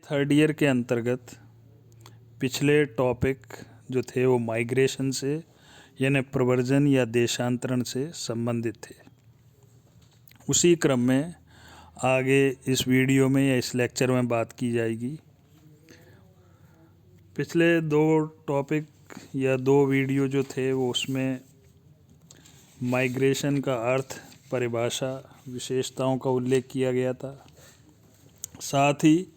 Third year के अंतर्गत पिछले टॉपिक जो थे वो माइग्रेशन से यानी प्रव्रजन या देशांतरण से संबंधित थे। उसी क्रम में आगे इस वीडियो में या इस लेक्चर में बात की जाएगी। पिछले दो टॉपिक या दो वीडियो जो थे वो उसमें माइग्रेशन का अर्थ, परिभाषा, विशेषताओं का उल्लेख किया गया था। साथ ही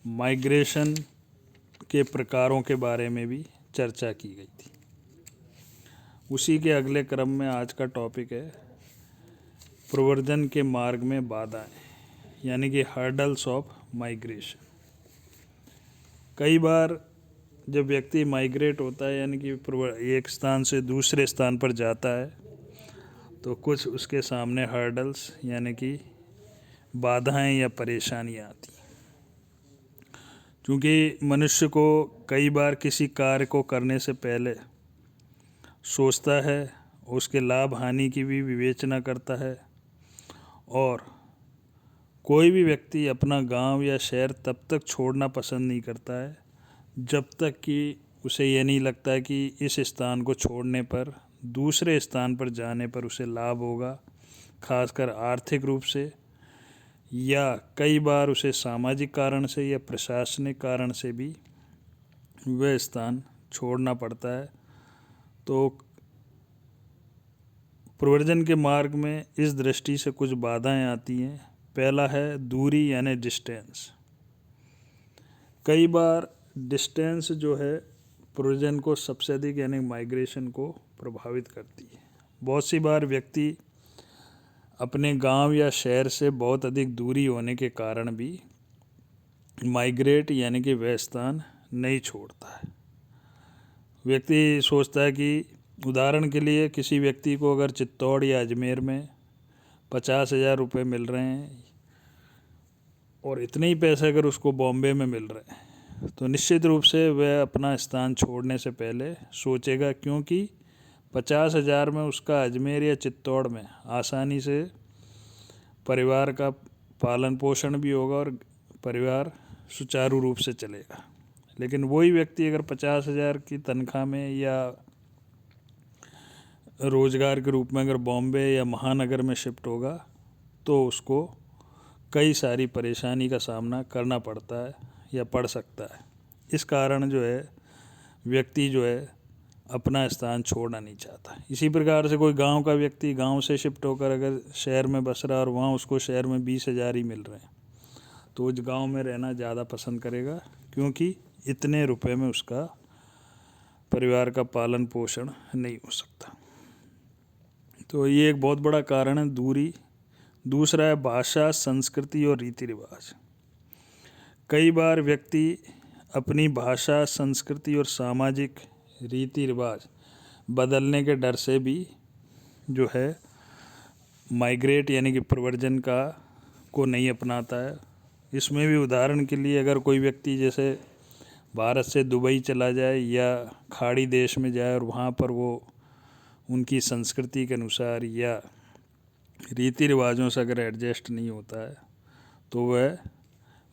माइग्रेशन के प्रकारों के बारे में भी चर्चा की गई थी। उसी के अगले क्रम में आज का टॉपिक है प्रव्रजन के मार्ग में बाधाएं, यानी कि हर्डल्स ऑफ माइग्रेशन। कई बार जब व्यक्ति माइग्रेट होता है यानी कि एक स्थान से दूसरे स्थान पर जाता है तो कुछ उसके सामने हर्डल्स यानी कि बाधाएं या परेशानियां आती हैं। क्योंकि मनुष्य को कई बार किसी कार्य को करने से पहले सोचता है, उसके लाभ हानि की भी विवेचना करता है, और कोई भी व्यक्ति अपना गांव या शहर तब तक छोड़ना पसंद नहीं करता है जब तक कि उसे ये नहीं लगता है कि इस स्थान को छोड़ने पर दूसरे स्थान पर जाने पर उसे लाभ होगा, खासकर आर्थिक रूप से, या कई बार उसे सामाजिक कारण से या प्रशासनिक कारण से भी वह स्थान छोड़ना पड़ता है। तो प्रव्रजन के मार्ग में इस दृष्टि से कुछ बाधाएं आती हैं। पहला है दूरी यानी डिस्टेंस। कई बार डिस्टेंस जो है प्रव्रजन को सबसे अधिक यानी माइग्रेशन को प्रभावित करती है। बहुत सी बार व्यक्ति अपने गांव या शहर से बहुत अधिक दूरी होने के कारण भी माइग्रेट यानी कि वह स्थान नहीं छोड़ता है। व्यक्ति सोचता है कि उदाहरण के लिए किसी व्यक्ति को अगर चित्तौड़ या अजमेर में 50,000 रुपये मिल रहे हैं और इतने ही पैसे अगर उसको बॉम्बे में मिल रहे हैं तो निश्चित रूप से वह अपना स्थान छोड़ने से पहले सोचेगा, क्योंकि 50,000 में उसका अजमेर या चित्तौड़ में आसानी से परिवार का पालन पोषण भी होगा और परिवार सुचारू रूप से चलेगा। लेकिन वही व्यक्ति अगर 50,000 की तनख्वाह में या रोजगार के रूप में अगर बॉम्बे या महानगर में शिफ्ट होगा तो उसको कई सारी परेशानी का सामना करना पड़ता है या पड़ सकता है। इस कारण जो है व्यक्ति जो है अपना स्थान छोड़ना नहीं चाहता। इसी प्रकार से कोई गांव का व्यक्ति गांव से शिफ्ट होकर अगर शहर में बस रहा और वहाँ उसको शहर में 20,000 ही मिल रहे हैं तो उस गांव में रहना ज़्यादा पसंद करेगा, क्योंकि इतने रुपए में उसका परिवार का पालन पोषण नहीं हो सकता। तो ये एक बहुत बड़ा कारण है दूरी। दूसरा है भाषा, संस्कृति और रीति रिवाज। कई बार व्यक्ति अपनी भाषा, संस्कृति और सामाजिक रीति रिवाज बदलने के डर से भी जो है माइग्रेट यानी कि प्रव्रजन को नहीं अपनाता है। इसमें भी उदाहरण के लिए अगर कोई व्यक्ति जैसे भारत से दुबई चला जाए या खाड़ी देश में जाए और वहाँ पर वो उनकी संस्कृति के अनुसार या रीति रिवाजों से अगर एडजस्ट नहीं होता है तो वह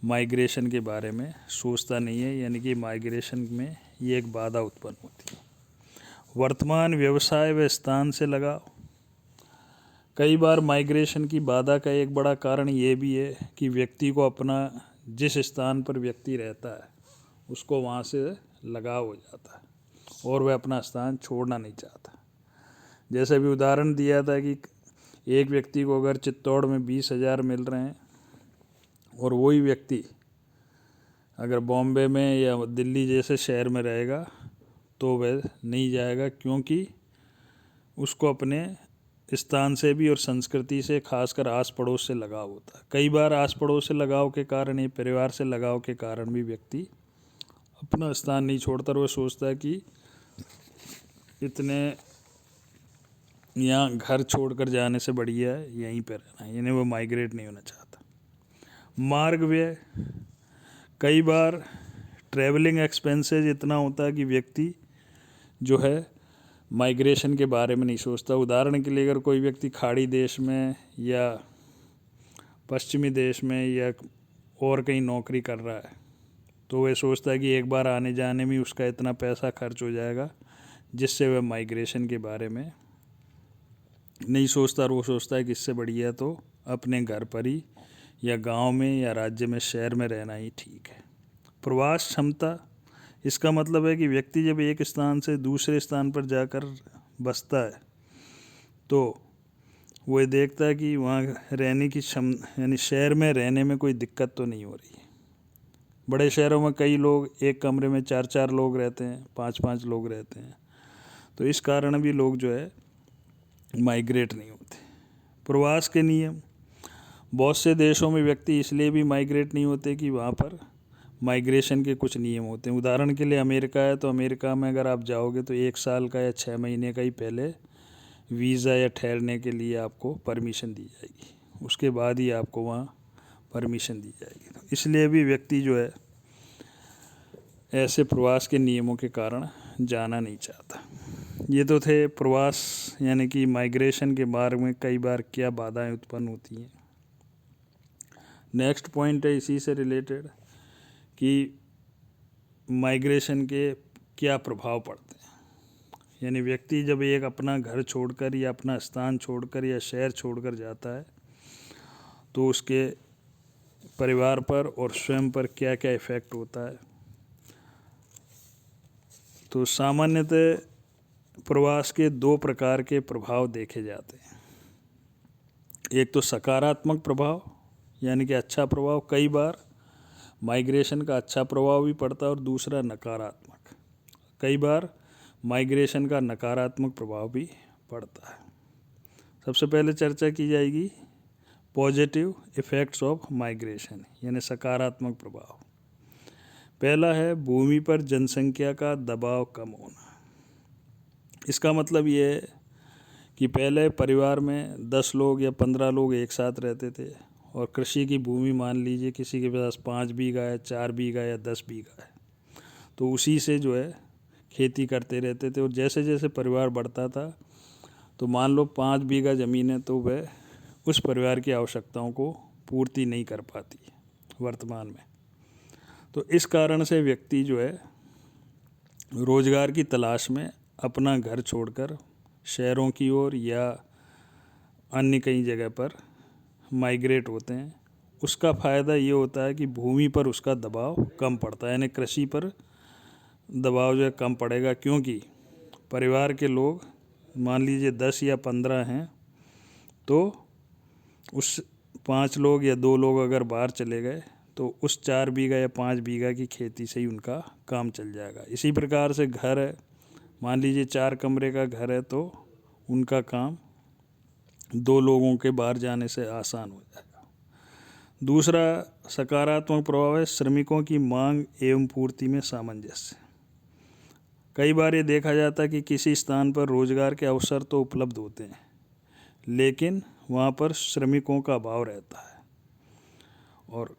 माइग्रेशन के बारे में सोचता नहीं है, यानी कि माइग्रेशन में ये एक बाधा उत्पन्न होती है। वर्तमान व्यवसाय व स्थान से लगाव। कई बार माइग्रेशन की बाधा का एक बड़ा कारण ये भी है कि व्यक्ति को अपना जिस स्थान पर व्यक्ति रहता है उसको वहाँ से लगाव हो जाता है और वह अपना स्थान छोड़ना नहीं चाहता। जैसे अभी उदाहरण दिया था कि एक व्यक्ति को अगर चित्तौड़ में 20,000 मिल रहे हैं और वही व्यक्ति अगर बॉम्बे में या दिल्ली जैसे शहर में रहेगा तो वह नहीं जाएगा, क्योंकि उसको अपने स्थान से भी और संस्कृति से, खासकर आस पड़ोस से लगाव होता है। कई बार आस पड़ोस से लगाव के कारण या परिवार से लगाव के कारण भी व्यक्ति अपना स्थान नहीं छोड़ता और वह सोचता है कि इतने यहाँ घर छोड़कर जाने से बढ़िया है यहीं पर रहना, यानी वो माइग्रेट नहीं होना चाहता। मार्ग व्यय। कई बार ट्रैवलिंग एक्सपेंसेस इतना होता है कि व्यक्ति जो है माइग्रेशन के बारे में नहीं सोचता। उदाहरण के लिए अगर कोई व्यक्ति खाड़ी देश में या पश्चिमी देश में या और कहीं नौकरी कर रहा है तो वह सोचता है कि एक बार आने जाने में उसका इतना पैसा खर्च हो जाएगा, जिससे वह माइग्रेशन के बारे में नहीं सोचता। और वो सोचता है कि इससे बढ़िया तो अपने घर पर ही या गांव में या राज्य में, शहर में रहना ही ठीक है। प्रवास क्षमता, इसका मतलब है कि व्यक्ति जब एक स्थान से दूसरे स्थान पर जाकर बसता है तो वो देखता है कि वहाँ रहने की यानी शहर में रहने में कोई दिक्कत तो नहीं हो रही है। बड़े शहरों में कई लोग एक कमरे में 4-4 लोग रहते हैं, 5-5 लोग रहते हैं, तो इस कारण भी लोग जो है माइग्रेट नहीं होते। प्रवास के नियम, बहुत से देशों में व्यक्ति इसलिए भी माइग्रेट नहीं होते कि वहाँ पर माइग्रेशन के कुछ नियम होते हैं। उदाहरण के लिए अमेरिका है, तो अमेरिका में अगर आप जाओगे तो 1 साल का या 6 महीने का ही पहले वीज़ा या ठहरने के लिए आपको परमिशन दी जाएगी, उसके बाद ही आपको वहाँ परमिशन दी जाएगी। तो इसलिए भी व्यक्ति जो है ऐसे प्रवास के नियमों के कारण जाना नहीं चाहता। ये तो थे प्रवास यानी कि माइग्रेशन के मार्ग में कई बार क्या बाधाएं उत्पन्न होती हैं। नेक्स्ट पॉइंट है इसी से रिलेटेड कि माइग्रेशन के क्या प्रभाव पड़ते हैं। यानी व्यक्ति जब एक अपना घर छोड़कर या अपना स्थान छोड़कर या शहर छोड़कर जाता है तो उसके परिवार पर और स्वयं पर क्या क्या इफ़ेक्ट होता है। तो सामान्यतः प्रवास के 2 प्रकार के प्रभाव देखे जाते हैं। एक तो सकारात्मक प्रभाव यानी कि अच्छा प्रभाव, कई बार माइग्रेशन का अच्छा प्रभाव भी पड़ता है, और दूसरा नकारात्मक, कई बार माइग्रेशन का नकारात्मक प्रभाव भी पड़ता है। सबसे पहले चर्चा की जाएगी पॉजिटिव इफ़ेक्ट्स ऑफ माइग्रेशन यानी सकारात्मक प्रभाव। पहला है भूमि पर जनसंख्या का दबाव कम होना। इसका मतलब ये है कि पहले परिवार में 10 लोग या 15 लोग एक साथ रहते थे, और कृषि की भूमि मान लीजिए किसी के पास 5 बीघा है, 4 बीघा या 10 बीघा है, तो उसी से जो है खेती करते रहते थे। और जैसे जैसे परिवार बढ़ता था तो मान लो 5 बीघा ज़मीन है तो वह उस परिवार की आवश्यकताओं को पूर्ति नहीं कर पाती वर्तमान में। तो इस कारण से व्यक्ति जो है रोज़गार की तलाश में अपना घर छोड़कर शहरों की ओर या अन्य कई जगह पर माइग्रेट होते हैं। उसका फ़ायदा ये होता है कि भूमि पर उसका दबाव कम पड़ता है, यानी कृषि पर दबाव जो है कम पड़ेगा, क्योंकि परिवार के लोग मान लीजिए 10 या 15 हैं, तो उस 5 लोग या 2 लोग अगर बाहर चले गए तो उस 4 बीघा या 5 बीघा की खेती से ही उनका काम चल जाएगा। इसी प्रकार से घर है, मान लीजिए 4 कमरे का घर है, तो उनका काम 2 लोगों के बाहर जाने से आसान हो जाएगा। दूसरा सकारात्मक प्रभाव है श्रमिकों की मांग एवं पूर्ति में सामंजस्य। कई बार ये देखा जाता है कि किसी स्थान पर रोजगार के अवसर तो उपलब्ध होते हैं, लेकिन वहाँ पर श्रमिकों का अभाव रहता है। और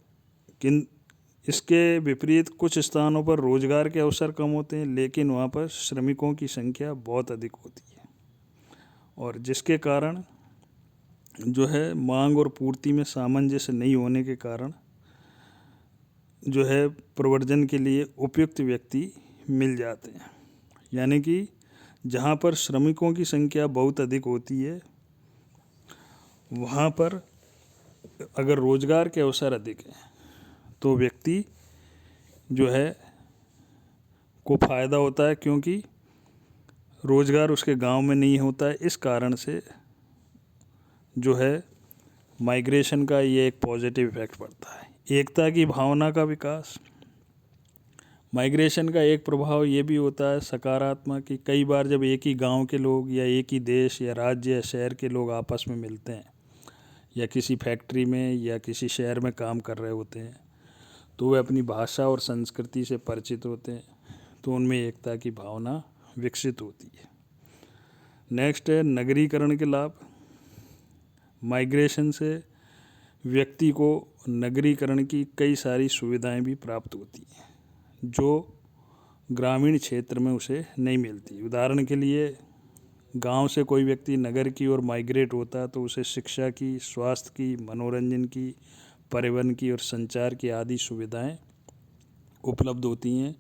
इसके विपरीत कुछ स्थानों पर रोजगार के अवसर कम होते हैं, लेकिन वहाँ पर श्रमिकों की संख्या बहुत अधिक होती है, और जिसके कारण जो है मांग और पूर्ति में सामंजस्य नहीं होने के कारण जो है प्रव्रजन के लिए उपयुक्त व्यक्ति मिल जाते हैं। यानी कि जहाँ पर श्रमिकों की संख्या बहुत अधिक होती है, वहाँ पर अगर रोजगार के अवसर अधिक हैं तो व्यक्ति जो है को फ़ायदा होता है, क्योंकि रोजगार उसके गांव में नहीं होता है। इस कारण से जो है माइग्रेशन का ये एक पॉजिटिव इफेक्ट पड़ता है। एकता की भावना का विकास, माइग्रेशन का एक प्रभाव ये भी होता है सकारात्मक कि कई बार जब एक ही गांव के लोग या एक ही देश या राज्य या शहर के लोग आपस में मिलते हैं या किसी फैक्ट्री में या किसी शहर में काम कर रहे होते हैं, तो वे अपनी भाषा और संस्कृति से परिचित होते हैं, तो उनमें एकता की भावना विकसित होती है। नेक्स्ट है नगरीकरण के लाभ। माइग्रेशन से व्यक्ति को नगरीकरण की कई सारी सुविधाएं भी प्राप्त होती हैं जो ग्रामीण क्षेत्र में उसे नहीं मिलती। उदाहरण के लिए गांव से कोई व्यक्ति नगर की ओर माइग्रेट होता है तो उसे शिक्षा की, स्वास्थ्य की, मनोरंजन की, परिवहन की और संचार की आदि सुविधाएं उपलब्ध होती हैं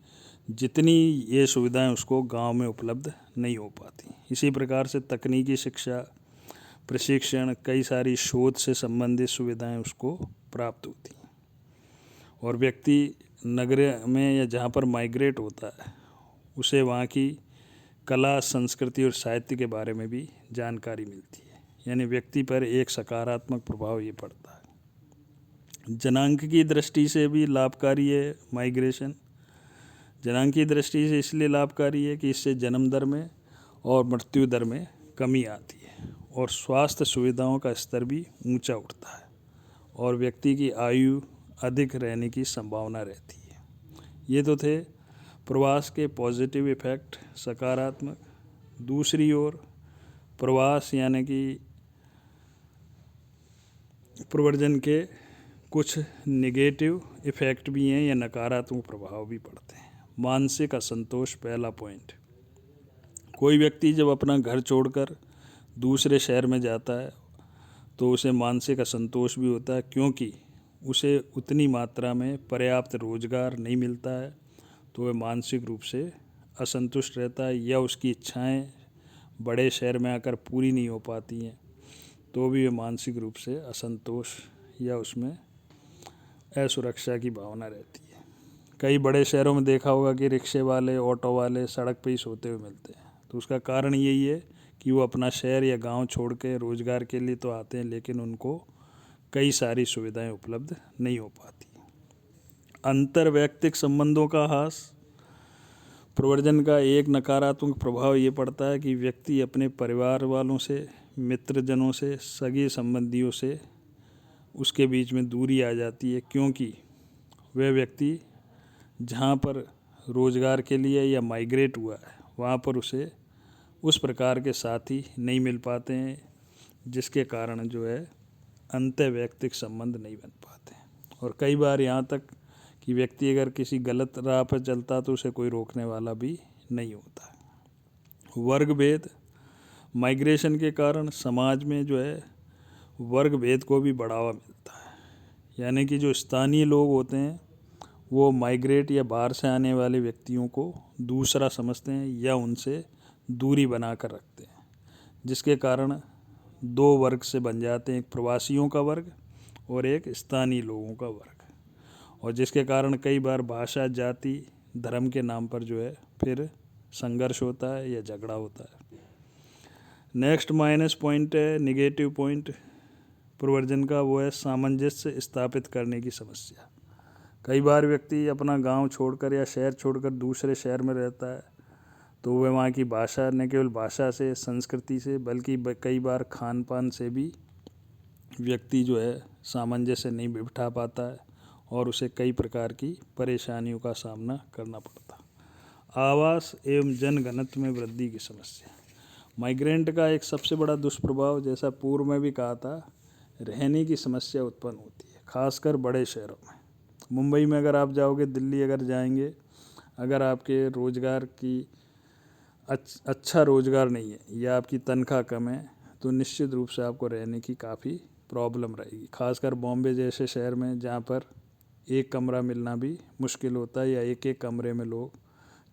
जितनी ये सुविधाएं उसको गांव में उपलब्ध नहीं हो पाती। इसी प्रकार से तकनीकी शिक्षा, प्रशिक्षण, कई सारी शोध से संबंधित सुविधाएं उसको प्राप्त होती हैं। और व्यक्ति नगर में या जहाँ पर माइग्रेट होता है उसे वहाँ की कला, संस्कृति और साहित्य के बारे में भी जानकारी मिलती है, यानी व्यक्ति पर एक सकारात्मक प्रभाव ये पड़ता है। जनांक की दृष्टि से भी लाभकारी है माइग्रेशन। जनांक की दृष्टि से इसलिए लाभकारी है कि इससे जन्म दर में और मृत्यु दर में कमी आती है और स्वास्थ्य सुविधाओं का स्तर भी ऊंचा उठता है और व्यक्ति की आयु अधिक रहने की संभावना रहती है। ये तो थे प्रवास के पॉजिटिव इफ़ेक्ट, सकारात्मक। दूसरी ओर प्रवास यानी कि प्रव्रजन के कुछ नेगेटिव इफ़ेक्ट भी हैं या नकारात्मक प्रभाव भी पड़ते हैं। मानसिक असंतोष पहला पॉइंट। कोई व्यक्ति जब अपना घर छोड़कर दूसरे शहर में जाता है तो उसे मानसिक असंतोष भी होता है, क्योंकि उसे उतनी मात्रा में पर्याप्त रोजगार नहीं मिलता है, तो वह मानसिक रूप से असंतुष्ट रहता है, या उसकी इच्छाएं बड़े शहर में आकर पूरी नहीं हो पाती हैं तो भी वह मानसिक रूप से असंतोष या उसमें असुरक्षा की भावना रहती है। कई बड़े शहरों में देखा होगा कि रिक्शे वाले, ऑटो वाले सड़क पर ही सोते हुए मिलते हैं, तो उसका कारण यही है कि वो अपना शहर या गांव छोड़ के रोज़गार के लिए तो आते हैं, लेकिन उनको कई सारी सुविधाएं उपलब्ध नहीं हो पाती। अंतर्वैयक्तिक संबंधों का ह्रास। प्रव्रजन का एक नकारात्मक प्रभाव ये पड़ता है कि व्यक्ति अपने परिवार वालों से, मित्रजनों से, सगे संबंधियों से उसके बीच में दूरी आ जाती है, क्योंकि वह व्यक्ति जहाँ पर रोज़गार के लिए या माइग्रेट हुआ है वहाँ पर उसे उस प्रकार के साथी नहीं मिल पाते हैं, जिसके कारण जो है अंतर्वैयक्तिक संबंध नहीं बन पाते। और कई बार यहाँ तक कि व्यक्ति अगर किसी गलत राह पर चलता तो उसे कोई रोकने वाला भी नहीं होता। वर्ग भेद। माइग्रेशन के कारण समाज में जो है वर्ग भेद को भी बढ़ावा मिलता है, यानी कि जो स्थानीय लोग होते हैं वो माइग्रेट या बाहर से आने वाले व्यक्तियों को दूसरा समझते हैं या उनसे दूरी बनाकर रखते हैं, जिसके कारण दो वर्ग से बन जाते हैं, एक प्रवासियों का वर्ग और एक स्थानीय लोगों का वर्ग, और जिसके कारण कई बार भाषा, जाति, धर्म के नाम पर जो है फिर संघर्ष होता है या झगड़ा होता है। नेक्स्ट माइनस पॉइंट है, निगेटिव पॉइंट प्रव्रजन का, वो है सामंजस्य स्थापित करने की समस्या। कई बार व्यक्ति अपना गांव छोड़कर या शहर छोड़कर दूसरे शहर में रहता है तो वह वहाँ की भाषा, न केवल भाषा से, संस्कृति से, बल्कि कई बार खान पान से भी व्यक्ति जो है सामंजस्य नहीं बिठा पाता है और उसे कई प्रकार की परेशानियों का सामना करना पड़ता। आवास एवं जनघनत्व में वृद्धि की समस्या। माइग्रेंट का एक सबसे बड़ा दुष्प्रभाव, जैसा पूर्व में भी कहा था, रहने की समस्या उत्पन्न होती है, खासकर बड़े शहरों में। मुंबई में अगर आप जाओगे, दिल्ली अगर जाएंगे, अगर आपके रोज़गार की अच्छा रोज़गार नहीं है या आपकी तनख्वाह कम है तो निश्चित रूप से आपको रहने की काफ़ी प्रॉब्लम रहेगी, खासकर बॉम्बे जैसे शहर में जहाँ पर एक कमरा मिलना भी मुश्किल होता है या एक एक कमरे में लोग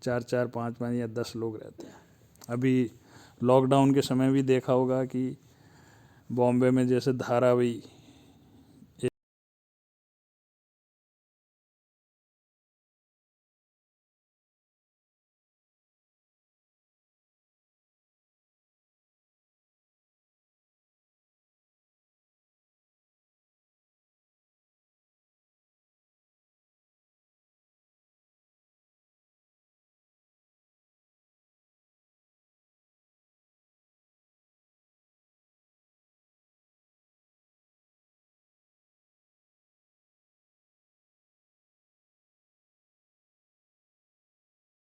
4-4, 5-5 या 10 लोग रहते हैं। अभी लॉकडाउन के समय भी देखा होगा कि बॉम्बे में जैसे धारावी